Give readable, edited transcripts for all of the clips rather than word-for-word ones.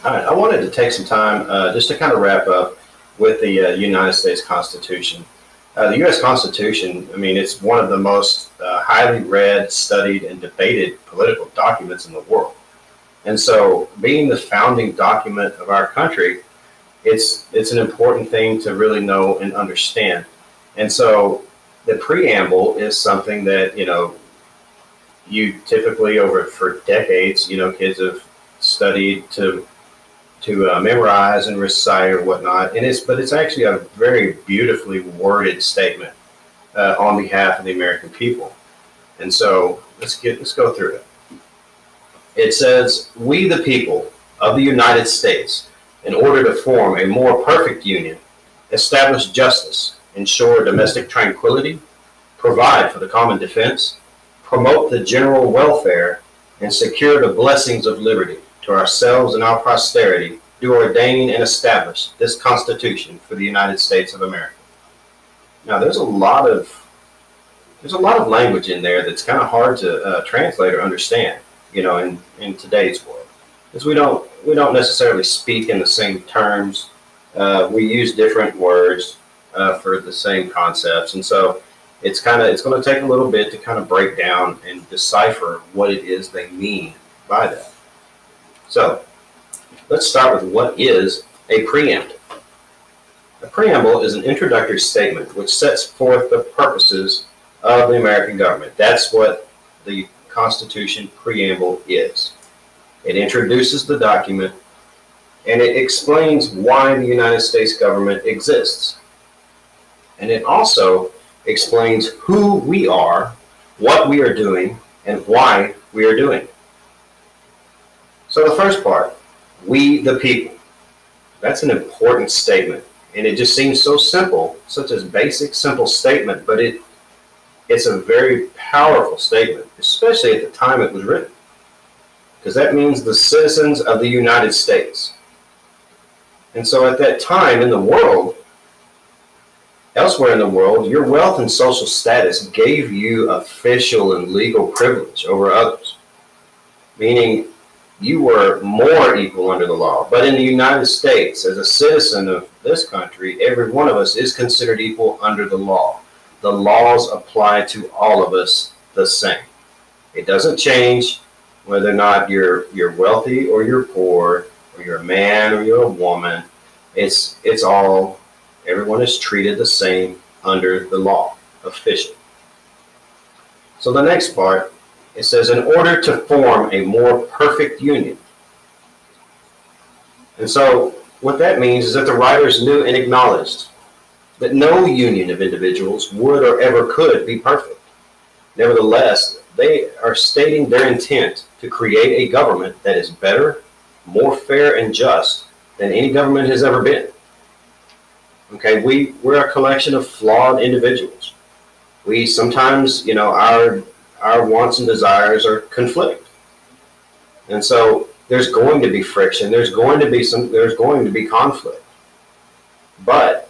All right, I wanted to take some time just to kind of wrap up with the United States Constitution. The U.S. Constitution, I mean, it's one of the most highly read, studied, and debated political documents in the world. And so, being the founding document of our country, it's an important thing to really know and understand. And so, the preamble is something that you typically over for decades, kids have studied to memorize and recite or whatnot, and it's actually a very beautifully worded statement on behalf of the American people. And so let's go through it. It says, "We the people of the United States, in order to form a more perfect union, establish justice, ensure domestic tranquility, provide for the common defense, promote the general welfare, and secure the blessings of liberty to ourselves and our posterity, do ordain and establish this Constitution for the United States of America." Now, there's a lot of language in there that's kind of hard to translate or understand, in today's world, because we don't necessarily speak in the same terms. We use different words for the same concepts, and so it's going to take a little bit to kind of break down and decipher what it is they mean by that. So let's start with what is a preamble. A preamble is an introductory statement which sets forth the purposes of the American government. That's what the Constitution preamble is. It introduces the document and it explains why the United States government exists. And it also explains who we are, what we are doing, and why we are doing it. So the first part, we the people. That's an important statement, and it just seems so simple, such a basic, simple statement, but it's a very powerful statement, especially at the time it was written, because that means the citizens of the United States. And so at that time in the world, elsewhere in the world, your wealth and social status gave you official and legal privilege over others, meaning you were more equal under the law. But in the United States, as a citizen of this country, every one of us is considered equal under the law. The laws apply to all of us the same. It doesn't change whether or not you're wealthy or you're poor, or you're a man or you're a woman. It's all, everyone is treated the same under the law, officially. So the next part, it says, in order to form a more perfect union. And so what that means is that the writers knew and acknowledged that no union of individuals would or ever could be perfect. Nevertheless, they are stating their intent to create a government that is better, more fair and just than any government has ever been. Okay, we're a collection of flawed individuals. We sometimes, our wants and desires are conflict. And so there's going to be friction, there's going to be conflict. But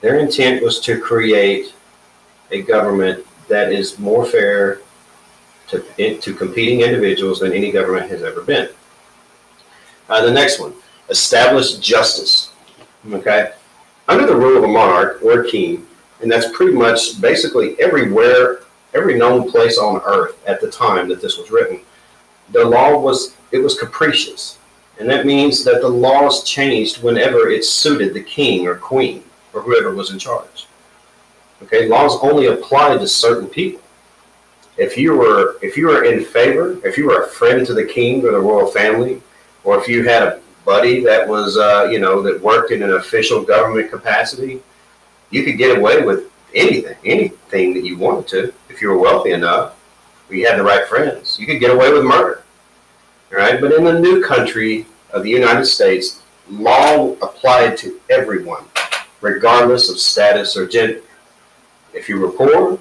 their intent was to create a government that is more fair to competing individuals than any government has ever been. The next one, establish justice. Okay? Under the rule of a monarch or a king, and that's pretty much basically everywhere, every known place on earth at the time that this was written, the law was capricious. And that means that the laws changed whenever it suited the king or queen or whoever was in charge. Okay, laws only applied to certain people. If you were in favor, if you were a friend to the king or the royal family, or if you had a buddy that was, that worked in an official government capacity, you could get away with anything that you wanted to. If you were wealthy enough, or you had the right friends, you could get away with murder. Right? But in the new country of the United States, law applied to everyone, regardless of status or gender. If you were poor,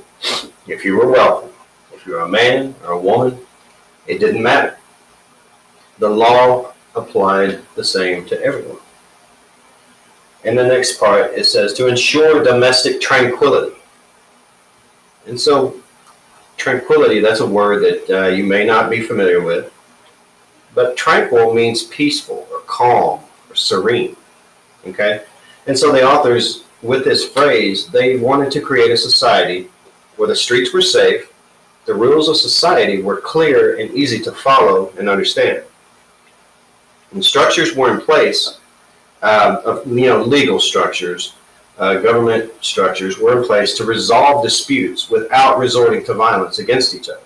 if you were wealthy, if you were a man or a woman, it didn't matter. The law applied the same to everyone. And the next part, it says to ensure domestic tranquility. And so tranquility, that's a word that you may not be familiar with, but tranquil means peaceful calm or serene. Okay? And so the authors, with this phrase, they wanted to create a society where the streets were safe, the rules of society were clear and easy to follow and understand. And structures were in place, legal structures, government structures were in place to resolve disputes without resorting to violence against each other.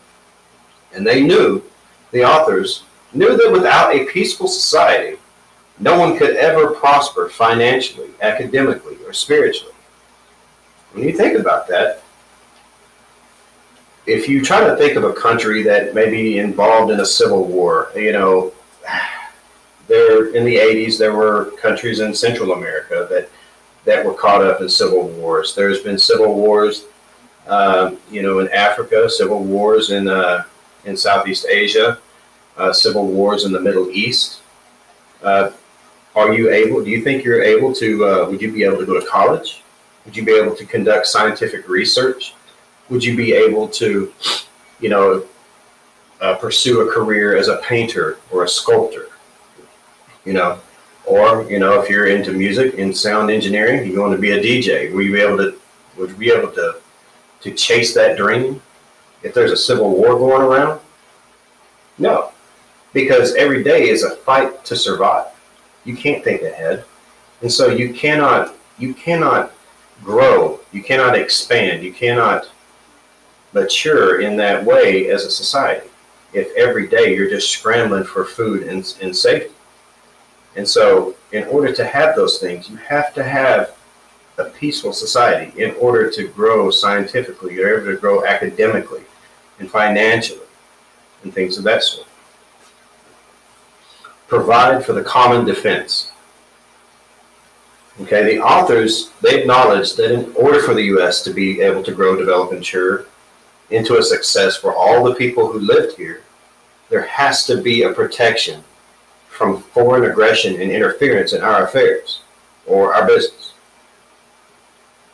And they knew, the authors knew that without a peaceful society, no one could ever prosper financially, academically, or spiritually. When you think about that, if you try to think of a country that may be involved in a civil war, there in the 80s, there were countries in Central America that were caught up in civil wars. There's been civil wars, in Africa, civil wars in Southeast Asia, civil wars in the Middle East. Do you think you're able to, would you be able to go to college? Would you be able to conduct scientific research? Would you be able to, pursue a career as a painter or a sculptor? Or, if you're into music and sound engineering, you're going to be a DJ. Would you be able to chase that dream if there's a civil war going around? No, because every day is a fight to survive. You can't think ahead. And so you cannot grow, you cannot expand, you cannot mature in that way as a society if every day you're just scrambling for food and safety. And so in order to have those things, you have to have a peaceful society in order to grow scientifically, you're able to grow academically and financially and things of that sort. Provide for the common defense. Okay, the authors, they acknowledged that in order for the U.S. to be able to grow, develop, and mature into a success for all the people who lived here, there has to be a protection from foreign aggression and interference in our affairs or our business.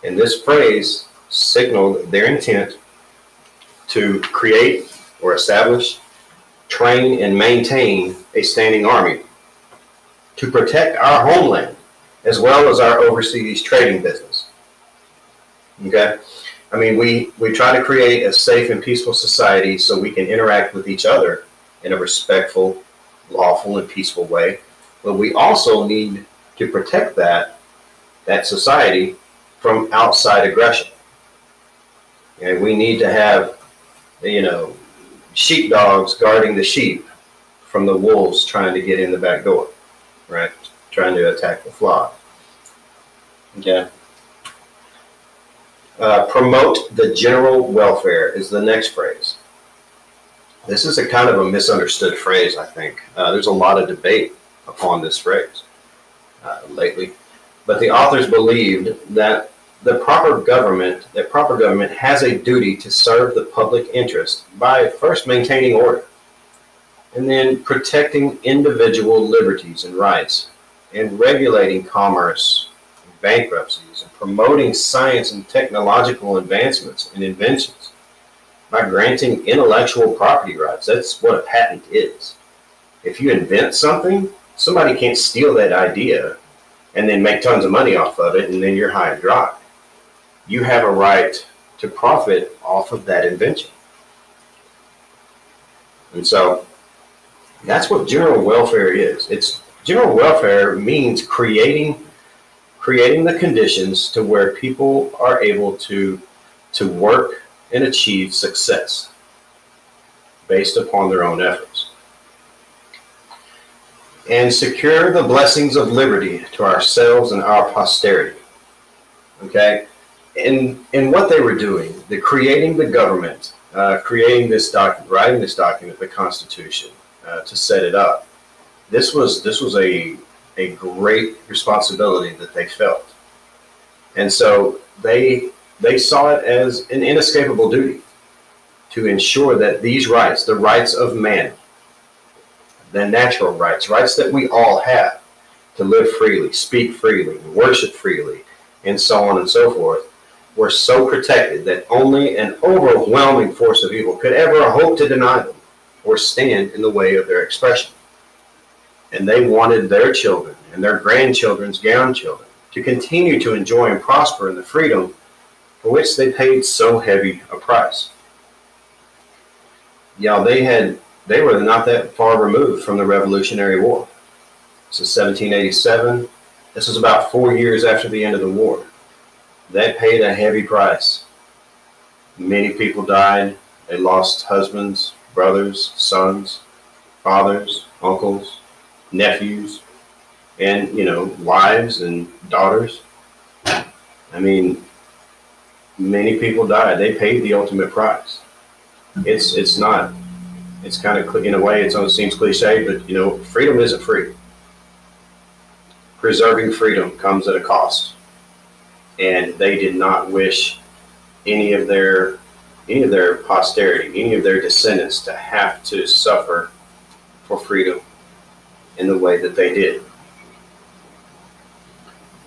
And this phrase signaled their intent to create or establish, train, and maintain a standing army to protect our homeland as well as our overseas trading business. Okay? I mean, we try to create a safe and peaceful society so we can interact with each other in a respectful, lawful, and peaceful way. But we also need to protect that society from outside aggression. And we need to have, sheepdogs guarding the sheep from the wolves trying to get in the back door, right? Trying to attack the flock. Okay. Promote the general welfare is the next phrase. This is a kind of a misunderstood phrase, I think. There's a lot of debate upon this phrase lately. But the authors believed that the proper government has a duty to serve the public interest by first maintaining order and then protecting individual liberties and rights and regulating commerce, and bankruptcies, and promoting science and technological advancements and inventions by granting intellectual property rights. That's what a patent is. If you invent something, somebody can't steal that idea and then make tons of money off of it, and then you're high and dry. You have a right to profit off of that invention. And so that's what general welfare is. General welfare means creating the conditions to where people are able to work and achieve success based upon their own efforts. And secure the blessings of liberty to ourselves and our posterity. Okay? In what they were doing, creating the government, creating this document, writing this document, the Constitution, to set it up, this was a great responsibility that they felt. And so they saw it as an inescapable duty to ensure that these rights, the rights of man, the natural rights that we all have to live freely, speak freely, worship freely, and so on and so forth, were so protected that only an overwhelming force of evil could ever hope to deny them or stand in the way of their expression. And they wanted their children and their grandchildren's grandchildren to continue to enjoy and prosper in the freedom for which they paid so heavy a price. Y'all, they were not that far removed from the Revolutionary War. This is 1787. This was about 4 years after the end of the war. They paid a heavy price. Many people died. They lost husbands, brothers, sons, fathers, uncles, nephews, and, wives and daughters. I mean, many people died. They paid the ultimate price. It's kind of, in a way, it seems cliche, but, freedom isn't free. Preserving freedom comes at a cost. And they did not wish any of their posterity, any of their descendants to have to suffer for freedom in the way that they did.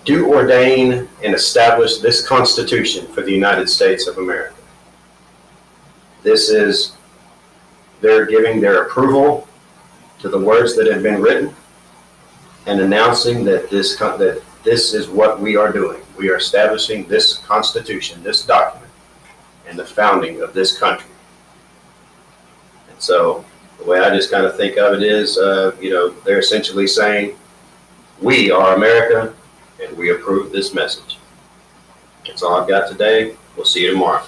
Do ordain and establish this Constitution for the United States of America. They're giving their approval to the words that have been written and announcing that this is what we are doing. We are establishing this Constitution, this document, and the founding of this country. And so the way I just kind of think of it is, they're essentially saying, we are America, and we approve this message. That's all I've got today. We'll see you tomorrow.